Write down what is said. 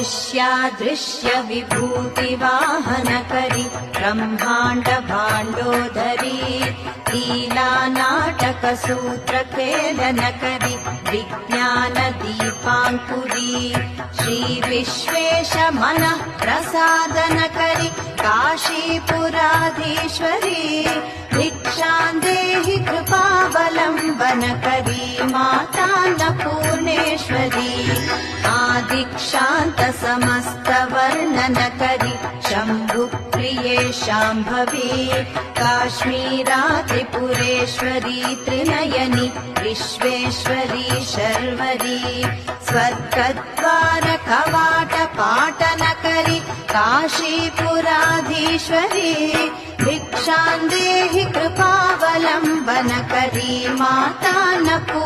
दृश्यादृश्य विभूतिवाहनकरि ब्रह्माण्ड भाण्डोदरी लीला नाटक सूत्रखेलनकरि विज्ञान दीपाङ्कुरी श्री विश्वेश मनः प्रसादनकरि काशीपुराधीश्वरी भिक्षां देहि कृपावलम्बनकरी मातान्नपूर्णेश्वरी आदिक्षान्त समस्त वर्णनकरि शम्भुप्रिये शाम्भवी काश्मीरा त्रिपुरेश्वरी त्रिनयनि विश्वेश्वरी शर्वरी स्वर्गद्वार कवाट पाटनकरि काशीपुराधीश्वरी भिक्षां देहि कृपावलम्बनकरी मातान्नपूर्णेश्वरी।